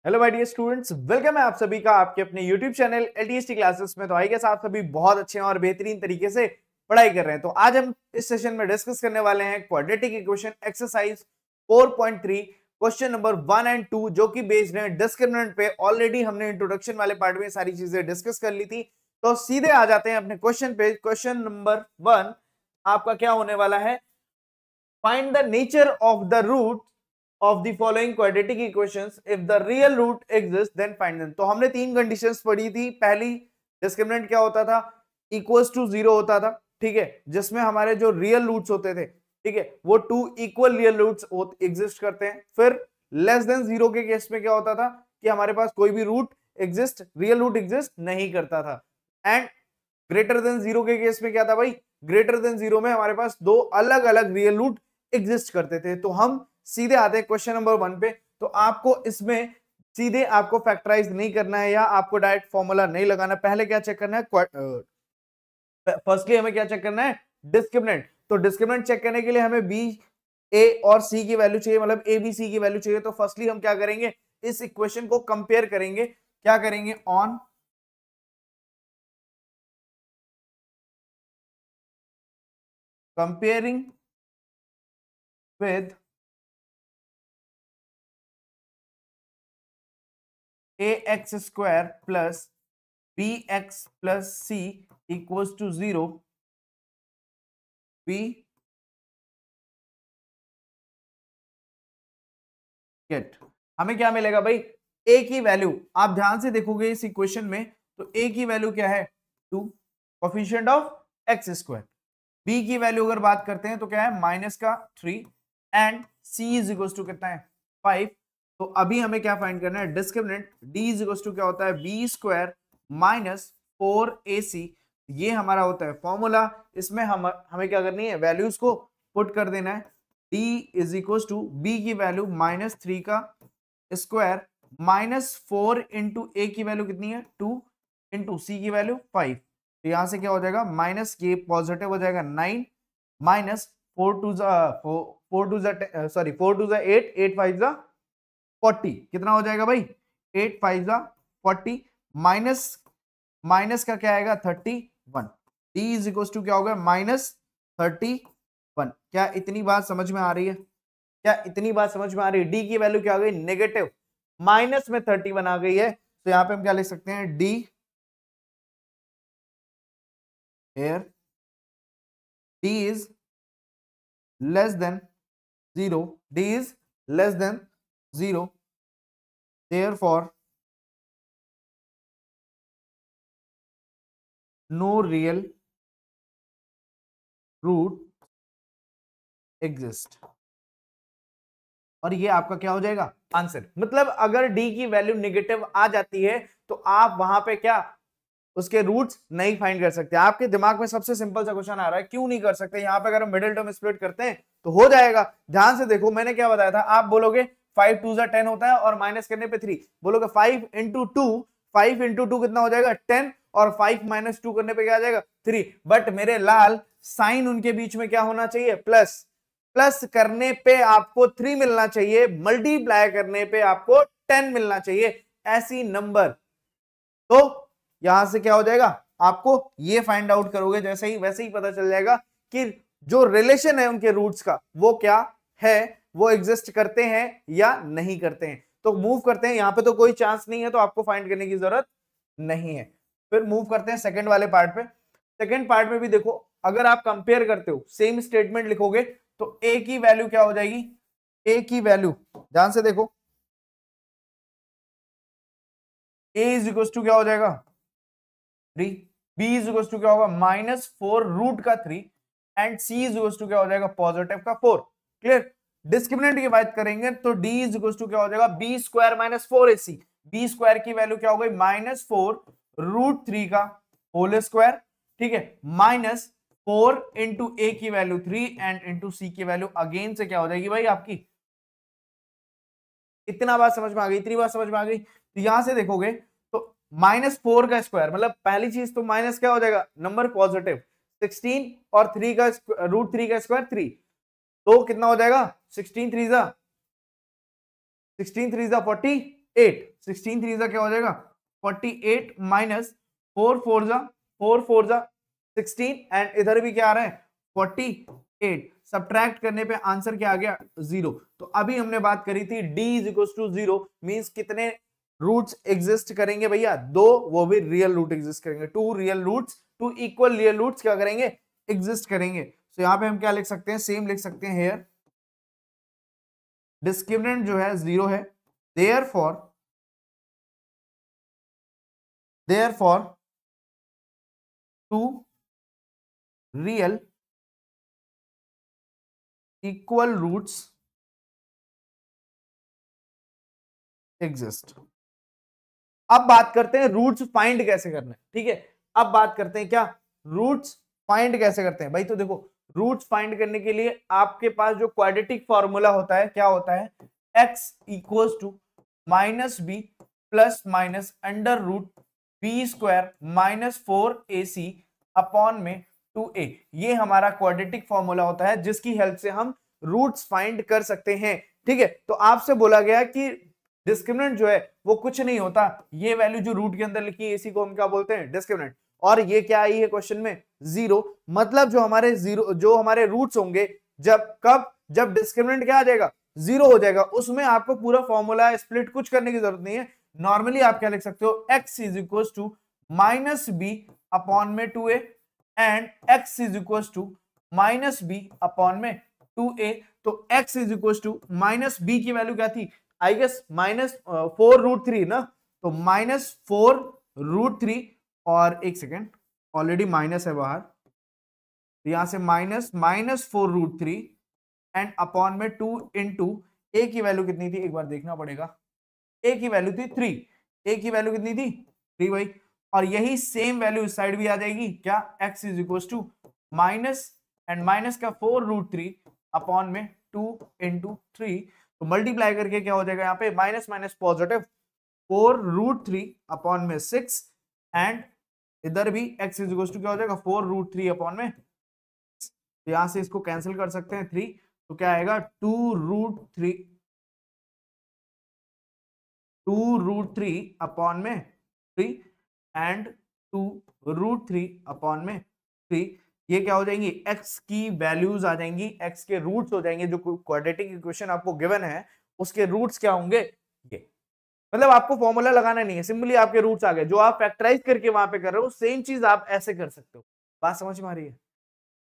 Hello my dear students, welcome है आप सभी का आपके अपने यूट्यूब चैनल एलटीएसटी क्लासेस में। तो आई गेस आप सभी बहुत अच्छे हैं और बेहतरीन तरीके से पढ़ाई कर रहे हैं। तो आज हम इस सेशन में डिस्कस करने वाले हैं quadratic equation exercise 4.3 question number 1 and 2, जो कि बेस्ड है डिस्क्रिमिनेंट पे। ऑलरेडी हमने इंट्रोडक्शन वाले पार्ट में सारी चीजें डिस्कस कर ली थी। तो सीधे आ जाते हैं अपने क्वेश्चन पे। क्वेश्चन नंबर 1 आपका क्या होने वाला है? Find the nature of the root of the following quadratic equations. If the real root exists then find them. तो हमने तीन कंडीशंस पढ़ी थी। पहली, डिस्क्रिमिनेंट क्या होता था? इक्वल्स टू जीरो होता था, ठीक है, जिसमें हमारे जो रियल रूट्स होते थे, ठीक है, वो two equal real roots exist करते हैं। फिर लेस देन जीरो के केस में क्या होता था कि हमारे पास कोई भी root exist, real root exist नहीं करता था। एंड ग्रेटर देन जीरो के केस में क्या था भाई? ग्रेटर देन जीरो में हमारे पास दो अलग अलग रियल रूट एग्जिस्ट करते थे। तो हम सीधे आते हैं क्वेश्चन नंबर 1 पे। तो आपको इसमें सीधे आपको फैक्टराइज नहीं करना है या आपको डायरेक्ट फॉर्मूला नहीं लगाना। पहले क्या चेक करना है? फर्स्टली हमें क्या चेक करना है? डिस्क्रिमिनेंट। तो डिस्क्रिमिनेंट चेक करने के लिए हमें बी, ए और सी की वैल्यू चाहिए, मतलब ए बी सी की वैल्यू चाहिए। तो फर्स्टली हम क्या करेंगे? इस इक्वेशन को कंपेयर करेंगे। क्या करेंगे? On comparing with ax square plus bx plus c equals to 0, we get. हमें क्या मिलेगा भाई? a की वैल्यू, आप ध्यान से देखोगे इस इक्वेशन में, तो a की वैल्यू क्या है? 2, coefficient of x square. b की वैल्यू अगर बात करते हैं तो क्या है? माइनस का 3 and c is equals to कितना है? 5। तो अभी हमें क्या फाइंड करना है? Discriminant d is equals to क्या होता है? b square minus 4ac। ये हमारा होता है फॉर्मूला। इसमें हमें क्या करनी है? वैल्यूज को पुट कर देना है। d is equals to b की वैल्यू -3 का स्क्वायर -4 इंटू ए की वैल्यू कितनी है? 2 इंटू सी की वैल्यू 5। तो यहां से क्या हो जाएगा? माइनस के पॉजिटिव हो जाएगा 9 माइनस 4 8 5 40। कितना हो जाएगा भाई? 8 5 40 माइनस माइनस का क्या आएगा? 31। डी इज इक्वल टू क्या होगा? -31। क्या इतनी बात समझ में आ रही है? क्या इतनी बात समझ में आ रही है? डी की वैल्यू क्या आ गई? नेगेटिव, माइनस में 31 आ गई है। तो यहां पे हम क्या लिख सकते हैं? D here d is less than 0, d is less than 0, therefore no real root exist। और ये आपका क्या हो जाएगा? आंसर। मतलब अगर d की वैल्यू नेगेटिव आ जाती है तो आप वहां पे क्या उसके रूट्स नहीं फाइंड कर सकते। आपके दिमाग में सबसे सिंपल सा क्वेश्चन आ रहा है, क्यों नहीं कर सकते? यहाँ पे अगर हम मिडिल टर्म स्प्लिट करते हैं तो हो जाएगा। ध्यान से देखो, मैंने क्या बताया था? आप बोलोगे 5 2 10 होता है और माइनस करने पे 3, बोलोगे 5 इंटू 2, 5 इंटू 2 कितना हो जाएगा? 10, और 5 माइनस 2 करने पे क्या आ जाएगा? 3। बट मेरे लाल, साइन उनके बीच में क्या होना चाहिए? प्लस। प्लस करने पे आपको 3 मिलना चाहिए, मल्टीप्लाई करने पे आपको 10 मिलना चाहिए। ऐसी नंबर, तो यहां से क्या हो जाएगा? आपको ये फाइंड आउट करोगे जैसे ही, वैसे ही पता चल जाएगा कि जो रिलेशन है उनके रूट्स का वो क्या है, वो एग्जिस्ट करते हैं या नहीं करते हैं। तो मूव करते हैं। यहां पे तो कोई चांस नहीं है, तो आपको फाइंड करने की जरूरत नहीं है। फिर मूव करते हैं सेकंड वाले पार्ट पे। सेकंड पार्ट में भी देखो, अगर आप कंपेयर करते हो, सेम स्टेटमेंट लिखोगे तो ए की वैल्यू क्या हो जाएगी? ए की वैल्यू ध्यान से देखो, ए इज इक्वल टू क्या हो जाएगा? 3। b इज इक्वल टू क्या होगा? -4 रूट का 3 and c is equal to क्या हो जाएगा? पॉजिटिव का 4। क्लियर? डिस्क्रिमिनेंट की बात करेंगे तो d इज इक्वल टू क्या हो जाएगा? b square -4ac। b square की वैल्यू क्या हो गई? -4 रूट 3 का होल स्क्वायर, ठीक है, -4 इंटू a की वैल्यू 3 एंड इंटू c की वैल्यू अगेन से क्या हो जाएगी भाई आपकी? इतना बात समझ में आ गई? इतनी बात समझ में आ गई? तो यहां से देखोगे तो -4 का स्क्वायर, मतलब पहली चीज तो माइनस क्या हो जाएगा? Number positive. 16 और 3 का रूट 3 का स्क्वायर 3, तो कितना हो जाएगा? 16 3 जा 40, 8, 16 3 क्या हो जाएगा 48 माइनस 4 4 जा 16 एंड इधर भी क्या आ रहा है 48, सब्ट्रैक्ट करने पे आंसर क्या आ गया 0। तो अभी हमने बात करी थी d is equal to 0 means कितने रूट्स एग्जिस्ट करेंगे भैया, दो, वो भी रियल रूट एग्जिस्ट करेंगे, two real roots, two equal real roots क्या करेंगे एग्जिस्ट करेंगे। तो यहां पे हम क्या लिख सकते हैं, सेम लिख सकते हैं हेयर डिस्क्रिमिनेंट जो है 0 है, therefore two real equal roots exist. अब बात करते हैं रूट्स फाइंड कैसे करना है, ठीक है। अब बात करते हैं क्या रूट्स फाइंड कैसे करते हैं भाई। तो देखो रूट्स फाइंड करने के लिए आपके पास जो क्वाड्रेटिक फॉर्मूला होता है क्या होता है, x equals to minus b plus minus under root b square minus 4ac upon में 2a। ये हमारा क्वाड्रेटिक फॉर्मूला होता है जिसकी हेल्प से हम रूट्स फाइंड कर सकते हैं, ठीक है। तो आपसे बोला गया कि डिस्क्रिमिनेंट जो है वो कुछ नहीं होता, ये वैल्यू जो रूट के अंदर लिखी है इसी को हम क्या बोलते हैं डिस्क्रिमिनेंट। और ये क्या आई है क्वेश्चन में 0, मतलब जो हमारे रूट्स होंगे जब डिस्क्रिमिनेंट क्या आ जाएगा 0 हो जाएगा, उसमें आपको पूरा फॉर्मूला स्प्लिट कुछ करने की जरूरत नहीं है। नॉर्मली आप क्या लिख सकते हो x is equal to minus b upon में 2a and x is equal to minus b upon में 2a। तो x is equal to minus b की वैल्यू क्या थी, आई गेस माइनस 4√3 ना, तो माइनस 4√3 और एक सेकेंड ऑलरेडी माइनस है बाहर, तो यहां से माइनस 4√3 एंड अपॉन में 2 इंटू ए की वैल्यू कितनी थी एक बार देखना पड़ेगा, ए की वैल्यू थी 3, ए की वैल्यू कितनी थी 3 भाई। और यही सेम वैल्यू इस साइड भी आ जाएगी क्या, x is equal to minus and minus का 4√3 अपॉन में 2 इंटू 3, तो मल्टीप्लाई करके क्या हो जाएगा यहाँ पे माइनस माइनस पॉजिटिव 4√3 अपॉन में 6 एंड इधर भी x इज इक्वल टू क्या हो जाएगा 4√3 अपॉन में, तो यहां से इसको कैंसिल कर सकते हैं 3, तो क्या आएगा 2√3 अपॉन में 3 एंड 2√3 अपॉन में 3। ये क्या हो जाएंगी x की वैल्यूज आ जाएंगी, x के रूट्स हो जाएंगे, जो क्वाड्रेटिक इक्वेशन आपको गिवन है उसके रूट्स क्या होंगे ये, मतलब आपको फॉर्मूला लगाना नहीं है, सिंपली आपके रूट्स आ गए, जो आप फैक्टराइज करके वहां पे कर रहे हो सेम चीज आप ऐसे कर सकते हो। बात समझ में आ रही है,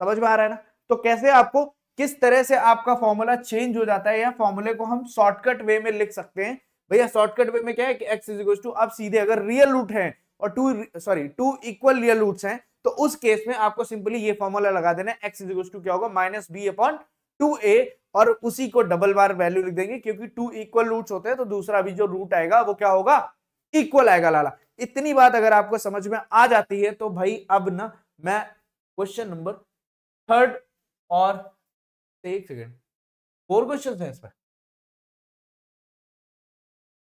समझ में आ रहा है ना। तो कैसे आपको किस तरह से आपका फॉर्मूला चेंज हो जाता है या फॉर्मूले को हम शॉर्टकट वे में लिख सकते हैं भैया। शॉर्टकट वे में क्या है कि x इज इक्वल टू, अब सीधे अगर रियल रूट है और टू इक्वल रियल रूट्स हैं तो उस केस में आपको सिंपली ये फॉर्मूला लगा देना है, x इज इक्वल टू क्या होगा माइनस बी अपॉन 2a, और उसी को डबल बार वैल्यू लिख देंगे क्योंकि 2 इक्वल रूट्स होते हैं तो दूसरा भी जो रूट आएगा वो क्या होगा इक्वल आएगा। लाला इतनी बात अगर आपको समझ में आ जाती है तो भाई अब ना मैं क्वेश्चन नंबर 3 और एक सेकेंड 4 क्वेश्चन है इसमें,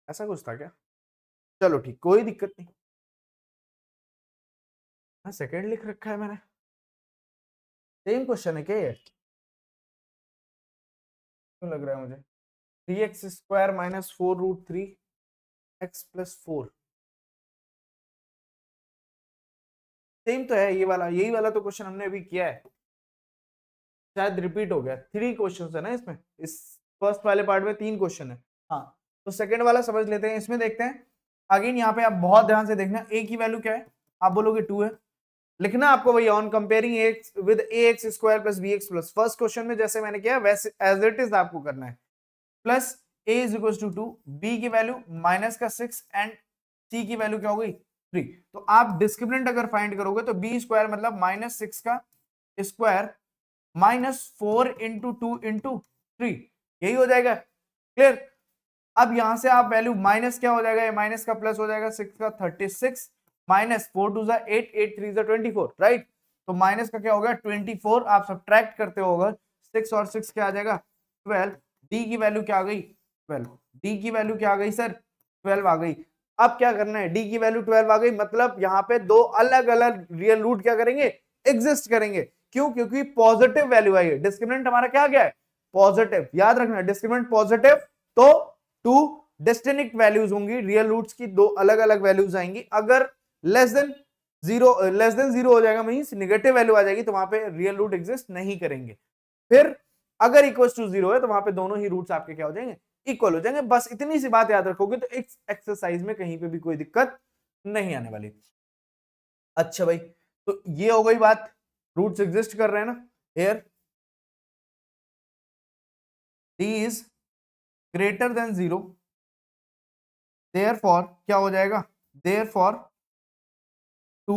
ऐसा कुछ था क्या, चलो ठीक कोई दिक्कत नहीं, हाँ सेकेंड लिख रखा है मैंने, सेम क्वेश्चन है क्या ये, क्यों लग रहा है मुझे 3x square minus 4√3 x plus 4, same तो है ये वाला, यही वाला तो क्वेश्चन हमने अभी किया है, शायद रिपीट हो गया। 3 क्वेश्चन है ना इसमें, इस फर्स्ट वाले पार्ट में 3 क्वेश्चन है। हाँ तो सेकंड वाला समझ लेते हैं, इसमें देखते हैं अगेन, यहाँ पे आप बहुत ध्यान से देखना, a की वैल्यू क्या है आप बोलोगे 2 है, लिखना आपको वही on comparing x with ax square plus bx plus, first question में जैसे मैंने किया वैसे एज इट इज आपको करना है, plus a is equal to 2, b की वैल्यू माइनस का 6 एंड c की वैल्यू क्या हो गई 3। तो आप डिस्क्रिमिनेंट अगर फाइंड करोगे तो b स्क्वायर मतलब माइनस 6 का स्क्वायर माइनस 4 इंटू 2 इंटू 3, यही हो जाएगा, क्लियर। अब यहां से आप वैल्यू माइनस क्या हो जाएगा, ये माइनस का प्लस हो जाएगा 6 का 36 माइनस 4 2 जा 8 8 3 जा 24, राइट। तो माइनस का क्या होगा 24, आप सब्ट्रैक्ट करते हो अगर 6 और 6 क्या आ जाएगा 12, डी की वैल्यू क्या आ गई 12, डी की वैल्यू क्या आ गई सर 12 आ गई। अब क्या करना है, डी की वैल्यू 12 आ गई, मतलब यहाँ पे दो अलग अलग रियल रूट क्या करेंगे एग्जिस्ट करेंगे, क्यों, क्योंकि पॉजिटिव वैल्यू आई है, डिस्क्रिमिनेंट हमारा क्या गया है पॉजिटिव, याद रखना डिस्क्रिमिनेंट पॉजिटिव तो टू डिस्टिंक्ट वैल्यूज होंगी, रियल रूट्स की दो अलग अलग वैल्यूज आएंगी। अगर लेस देन जीरो हो जाएगा, मींस निगेटिव वैल्यू आ जाएगी, तो वहां पे रियल रूट एग्जिस्ट नहीं करेंगे। फिर अगर इक्वल टू जीरो है तो वहां पे दोनों ही रूट्स आपके क्या हो जाएंगे, इक्वल हो जाएंगे। बस इतनी सी बात याद रखोगे तो इस एक्सरसाइज में कहीं पे भी कोई दिक्कत नहीं आने वाली। अच्छा भाई, तो ये हो गई बात, रूट्स एग्जिस्ट कर रहे हैं ना। Here d is greater than zero, therefore क्या हो जाएगा, therefore two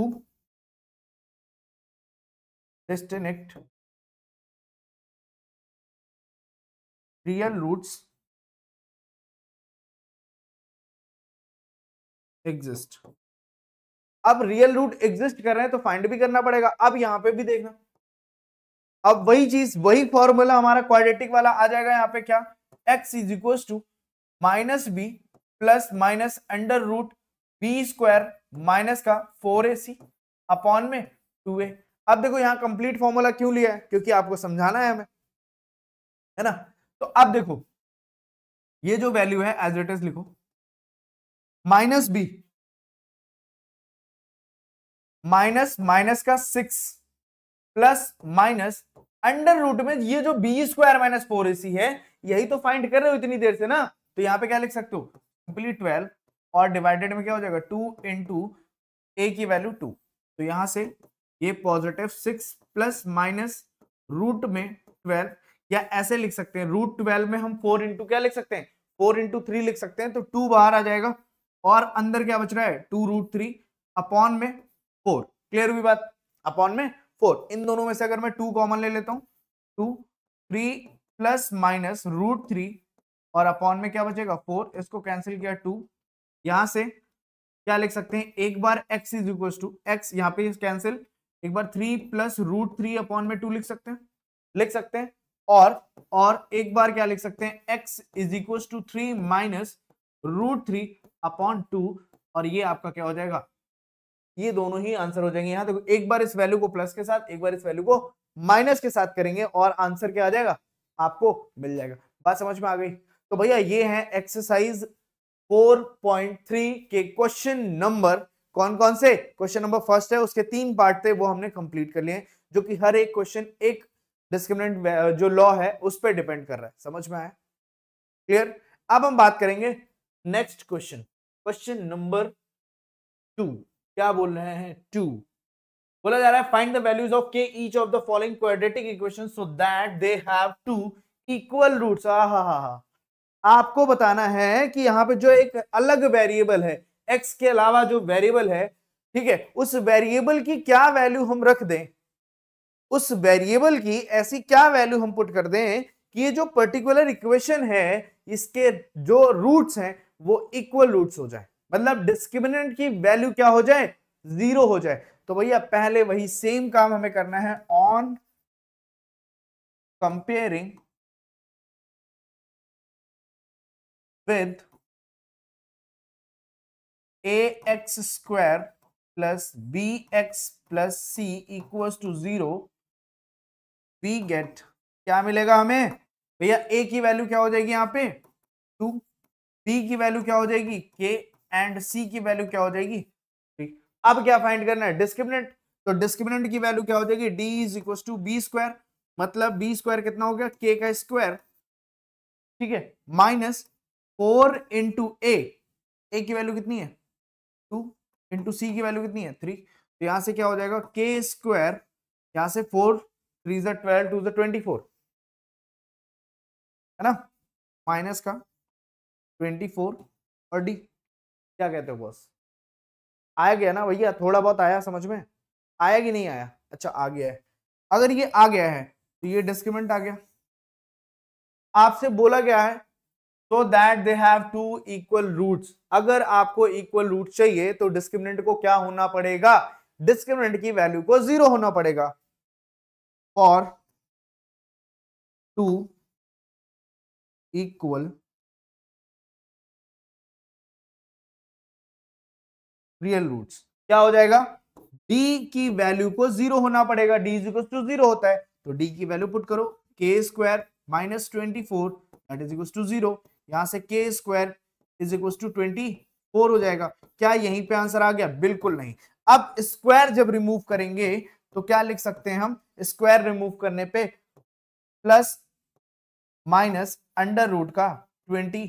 distinct real roots exist. अब रियल रूट एग्जिस्ट कर रहे हैं तो फाइंड भी करना पड़ेगा। अब यहां पे भी देखना, अब वही चीज, वही फॉर्मूला हमारा क्वाड्रेटिक वाला आ जाएगा यहाँ पे, क्या, x is equal to minus b plus minus under root b square minus का 4ac अपॉन में 2a। अब देखो यहाँ कंप्लीट फॉर्मूला क्यों लिया है, क्योंकि आपको समझाना है हमें, है ना। तो अब देखो ये जो वैल्यू है एज इट इज लिखो, माइनस बी माइनस माइनस का 6 प्लस माइनस अंडर रूट में ये जो बी स्क्वायर माइनस 4ac है, यही तो फाइंड कर रहे हो इतनी देर से ना। तो यहाँ पे क्या लिख सकते हो, सिंपली 12 और डिवाइडेड में क्या हो जाएगा 2 इंटू ए की वैल्यू 2। तो यहां से ये पॉजिटिव 6 प्लस माइनस रूट में 12, या ऐसे लिख सकते हैं रूट 12 में हम 4 इंटू क्या लिख सकते हैं, 4 इंटू 3 लिख सकते हैं। तो 2 बाहर आ जाएगा और अंदर क्या बच रहा है 2 रूट 3 अपॉन में 4। क्लियर हुई बात, अपॉन में 4। इन दोनों में से अगर मैं 2 कॉमन ले लेता हूं, 2 3 प्लस माइनस रूट 3 और अपॉन में क्या बचेगा 4, इसको कैंसिल किया 2। यहां से क्या लिख सकते हैं, एक बार x is equal to x, यहाँ पे कैंसिल, एक बार 3 प्लस रूट 3 अपॉन में 2 लिख सकते हैं। और एक बार क्या लिख सकते हैं, x is equal to 3 minus root 3 upon 2, और ये आपका क्या हो जाएगा, ये दोनों ही आंसर हो जाएंगे। यहां देखो एक बार इस वैल्यू को प्लस के साथ, एक बार इस वैल्यू को माइनस के साथ करेंगे और आंसर क्या आ जाएगा, आपको मिल जाएगा। बात समझ में आ गई। तो भैया ये है एक्सरसाइज 4.3 के क्वेश्चन नंबर, कौन कौन से, क्वेश्चन नंबर फर्स्ट है, उसके 3 पार्ट थे वो हमने कंप्लीट कर लिए, जो कि हर एक क्वेश्चन एक डिस्क्रिमिनेंट जो लॉ है उस पर डिपेंड कर रहा है। समझ में आया, क्लियर। अब हम बात करेंगे नेक्स्ट क्वेश्चन, क्वेश्चन नंबर 2। क्या बोल रहे हैं, 2 बोला जा रहा है find the values of k each of the following quadratic equation so that they have two equal roots. आपको बताना है कि यहाँ पे जो एक अलग वेरिएबल है, x के अलावा जो वेरिएबल है, ठीक है, उस वेरिएबल की क्या वैल्यू हम रख दें, उस वेरिएबल की ऐसी क्या वैल्यू हम पुट कर दें कि ये जो पर्टिकुलर इक्वेशन है इसके जो रूट्स हैं वो इक्वल रूट्स हो जाए, मतलब डिस्क्रिमिनेंट की वैल्यू क्या हो जाए, 0 हो जाए। तो भैया पहले वही सेम काम हमें करना है, on comparing with ax square plus bx plus c equals to 0 we get, क्या मिलेगा हमें भैया, a की वैल्यू क्या हो जाएगी यहाँ पे 2, b की वैल्यू क्या हो जाएगी k एंड c की वैल्यू क्या हो जाएगी 3। अब क्या फाइंड करना है, डिस्क्रिमिनेंट। तो डिस्क्रिमिनेंट की वैल्यू क्या हो जाएगी, d is equal to b square, मतलब b स्क्वायर कितना हो गया k का स्क्वायर, ठीक है, माइनस 4 इंटू ए की वैल्यू कितनी है 2, इंटू सी की वैल्यू कितनी है 3। तो यहां से क्या हो जाएगा के स्क्वायर, यहां से 4 3 12 2 24, है ना, माइनस का 24 और डी, क्या कहते हो बॉस, आया गया ना भैया, थोड़ा बहुत आया समझ में, आया कि नहीं आया, अच्छा आ गया है। अगर ये आ गया है तो ये डिस्क्रिमिनेंट आ गया। आपसे बोला गया है so that they have two equal roots, अगर आपको इक्वल रूट चाहिए तो डिस्क्रिमिनेंट को क्या होना पड़ेगा, डिस्क्रिमिनेंट की वैल्यू को 0 होना पड़ेगा। For two equal real roots क्या हो जाएगा, d की वैल्यू को 0 होना पड़ेगा, d इज इक्वल टू 0 होता है, तो d की वैल्यू पुट करो, k square minus 24 that is equal to 0। यहां से के स्क्वायर इज इक्वल टू 24 हो जाएगा। क्या यहीं पे आंसर आ गया? बिल्कुल नहीं। अब स्क्वायर जब रिमूव करेंगे तो क्या लिख सकते हैं हम? स्क्वायर रिमूव करने पे प्लस माइनस अंडर रूट का 24।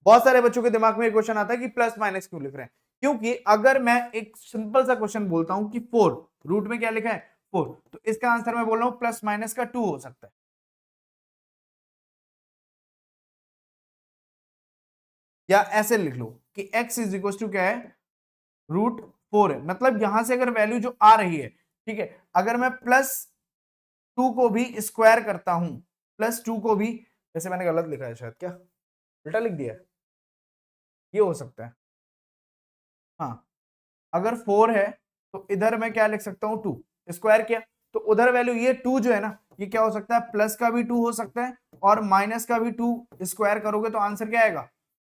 बहुत सारे बच्चों के दिमाग में क्वेश्चन आता है कि प्लस माइनस क्यों लिख रहे हैं, क्योंकि अगर मैं एक सिंपल सा क्वेश्चन बोलता हूं कि 4 रूट में क्या लिखा है 4, तो इसका आंसर मैं बोल रहा हूं प्लस माइनस का 2 हो सकता है। या ऐसे लिख लो कि x इज इक्वल टू क्या है? √4 है। मतलब यहां से अगर वैल्यू जो आ रही है, ठीक है, अगर मैं +2 को भी स्क्वायर करता हूं, +2 को भी, जैसे मैंने गलत लिखा है शायद, क्या उल्टा लिख दिया है, ये हो सकता है। हाँ, अगर 4 है तो इधर मैं क्या लिख सकता हूँ 2, स्क्वायर किया तो उधर वैल्यू ये 2 जो है ना, ये क्या हो सकता है? प्लस का भी 2 हो सकता है और माइनस का भी 2, स्क्वायर करोगे तो आंसर क्या आएगा?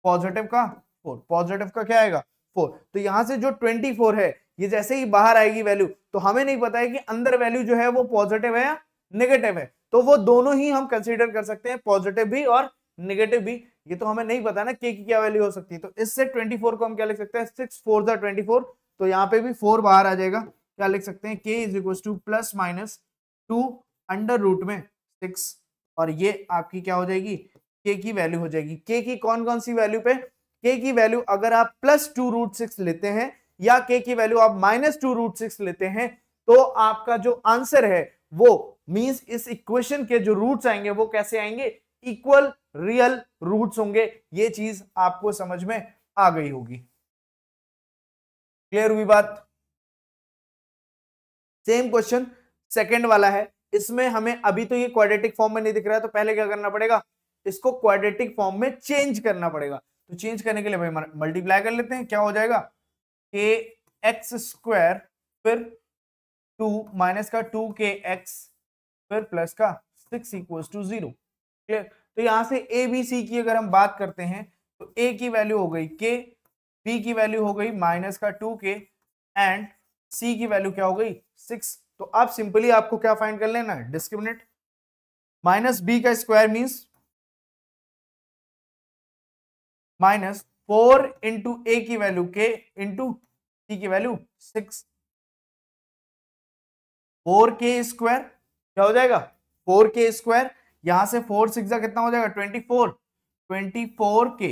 पॉजिटिव का 4। पॉजिटिव का क्या आएगा? 4। तो यहां से जो 24 है, ये जैसे ही बाहर आएगी वैल्यू, तो हमें नहीं पता है कि अंदर वैल्यू जो है वो पॉजिटिव है या नेगेटिव है, तो वो दोनों ही हम कंसीडर कर सकते हैं, पॉजिटिव भी और नेगेटिव भी। ये तो हमें नहीं पता ना के की क्या वैल्यू हो सकती है, तो इससे 24 को हम क्या लिख सकते हैं? 6 4 24, तो यहाँ पे भी 4 बाहर आ जाएगा। क्या लिख सकते हैं? k is equal to plus minus 2 under root में 6, और ये आपकी क्या हो जाएगी? k की वैल्यू हो जाएगी। k की कौन कौन सी वैल्यू पे? k की वैल्यू अगर आप +2√6 लेते हैं या k की वैल्यू आप -2√6 लेते हैं, तो आपका जो आंसर है वो मींस इस इक्वेशन के जो रूट्स आएंगे वो कैसे आएंगे? इक्वल रियल रूट्स होंगे। ये चीज आपको समझ में आ गई होगी। क्लियर हुई बात? सेम क्वेश्चन सेकंड वाला है। इसमें हमें अभी तो ये क्वाड्रेटिक फॉर्म में नहीं दिख रहा है, तो पहले क्या करना पड़ेगा? इसको क्वाड्रेटिक फॉर्म में चेंज करना पड़ेगा। तो चेंज करने के लिए भाई मल्टीप्लाई कर लेते हैं। क्या हो जाएगा? के एक्स स्क्वायर फिर 2 माइनस का 2kx फिर प्लस का 6 इक्वल टू 0। क्लियर? तो यहां से ए बी सी की अगर हम बात करते हैं तो ए की वैल्यू हो गई k, बी की वैल्यू हो गई माइनस का 2k एंड सी की वैल्यू क्या हो गई? 6। तो अब सिंपली आपको क्या फाइंड कर लेना है? डिस्क्रिमिनेंट। माइनस बी का स्क्वायर मीन्स -4 इंटू ए की वैल्यू k इंटू सी की वैल्यू 6। 4k स्क्वायर क्या हो जाएगा? 4k स्क्वायर, यहां से 4 6 कितना हो जाएगा? 24। 24k,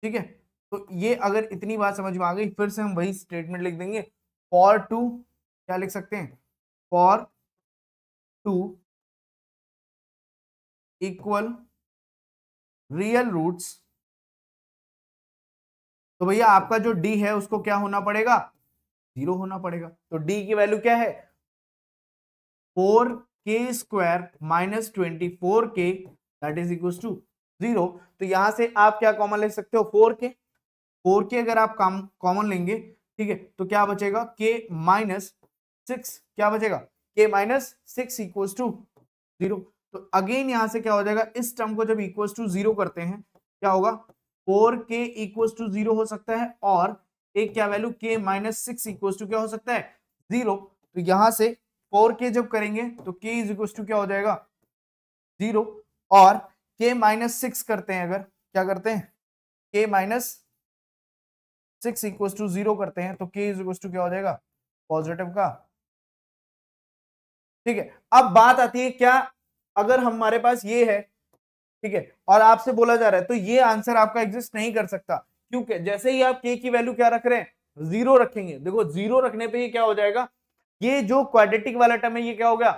ठीक है। तो ये अगर इतनी बात समझ में आ गई, फिर से हम वही स्टेटमेंट लिख देंगे। फॉर टू क्या लिख सकते हैं? For two equal real roots, तो भैया आपका जो डी है उसको क्या होना पड़ेगा? 0 होना पड़ेगा। तो डी की वैल्यू क्या है? 4k square minus 24k that is equal to 0। तो यहां से आप क्या कॉमन ले सकते हो? 4k अगर आप कॉमन लेंगे, ठीक है, तो क्या बचेगा? k माइनस 6, क्या बचेगा? k minus 6 equal to 0। तो अगेन यहां से क्या हो जाएगा? इस टर्म को जब इक्वल टू 0 करते हैं, क्या होगा? 4k इक्वल टू 0 हो सकता है, और एक क्या value? k minus 6 equal to क्या हो सकता है? 0। तो यहां से 4k जब करेंगे तो k इज इक्वल टू क्या हो जाएगा? 0। और k माइनस 6 करते हैं, अगर क्या करते हैं? k माइनस 6 इक्वल टू 0 करते हैं तो k इज इक्वल टू क्या हो जाएगा? पॉजिटिव का। ठीक है। अब बात आती है क्या, अगर हमारे पास ये है, ठीक है, और आपसे बोला जा रहा है, तो ये आंसर आपका एग्जिस्ट नहीं कर सकता, क्योंकि जैसे ही आप k की वैल्यू क्या रख रहे हैं? 0 रखेंगे। देखो 0 रखने पे ये क्या हो जाएगा? ये जो क्वाड्रेटिक वाला टर्म है ये क्या हो गया?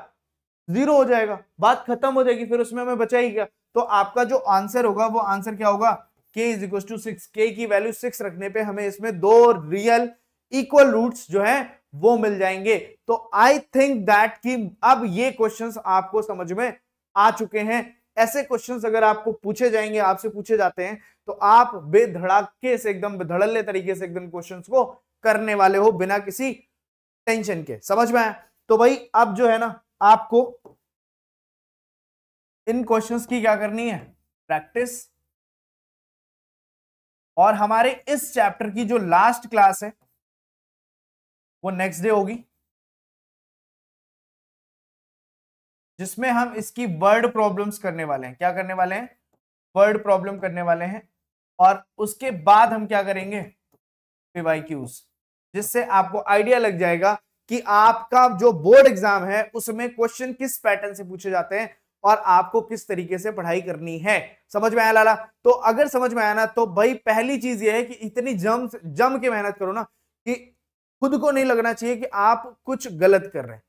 0 हो जाएगा, बात खत्म हो जाएगी, फिर उसमें हमें बचा ही क्या? तो आपका जो आंसर होगा वो आंसर क्या होगा? k is equal to 6। k की वैल्यू 6 रखने पे हमें इसमें दो रियल इक्वल रूट्स जो है वो मिल जाएंगे। तो आई थिंक दैट कि अब ये क्वेश्चंस आपको समझ में आ चुके हैं। ऐसे क्वेश्चंस अगर आपको पूछे जाएंगे, आपसे पूछे जाते हैं, तो आप बेधड़ाके से एकदम बेधड़ल्ले तरीके से एकदम क्वेश्चंस को करने वाले हो बिना किसी टेंशन के। समझ में आया? तो भाई अब जो है ना, आपको इन क्वेश्चंस की क्या करनी है? प्रैक्टिस। और हमारे इस चैप्टर की जो लास्ट क्लास है वो नेक्स्ट डे होगी। जिसमें हम इसकी वर्ड प्रॉब्लम्स करने वाले हैं। क्या करने वाले हैं? वर्ड प्रॉब्लम करने वाले हैं। और उसके बाद हम क्या करेंगे? PYQs, जिससे आपको आइडिया लग जाएगा कि आपका जो बोर्ड एग्जाम है उसमें क्वेश्चन किस पैटर्न से पूछे जाते हैं और आपको किस तरीके से पढ़ाई करनी है। समझ में आया लाला? तो अगर समझ में आया ना, तो भाई पहली चीज ये है कि इतनी जम के मेहनत करो ना कि खुद को नहीं लगना चाहिए कि आप कुछ गलत कर रहे हैं।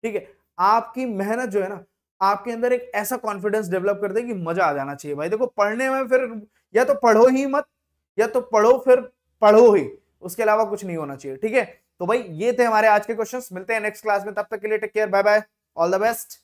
ठीक है, आपकी मेहनत जो है ना आपके अंदर एक ऐसा कॉन्फिडेंस डेवलप कर दे कि मजा आ जाना चाहिए। भाई देखो, पढ़ने में फिर या तो पढ़ो ही मत, या तो पढ़ो फिर पढ़ो ही, उसके अलावा कुछ नहीं होना चाहिए। ठीक है, तो भाई ये थे हमारे आज के क्वेश्चंस। मिलते हैं नेक्स्ट क्लास में, तब तक के लिए take care, bye bye, all the best.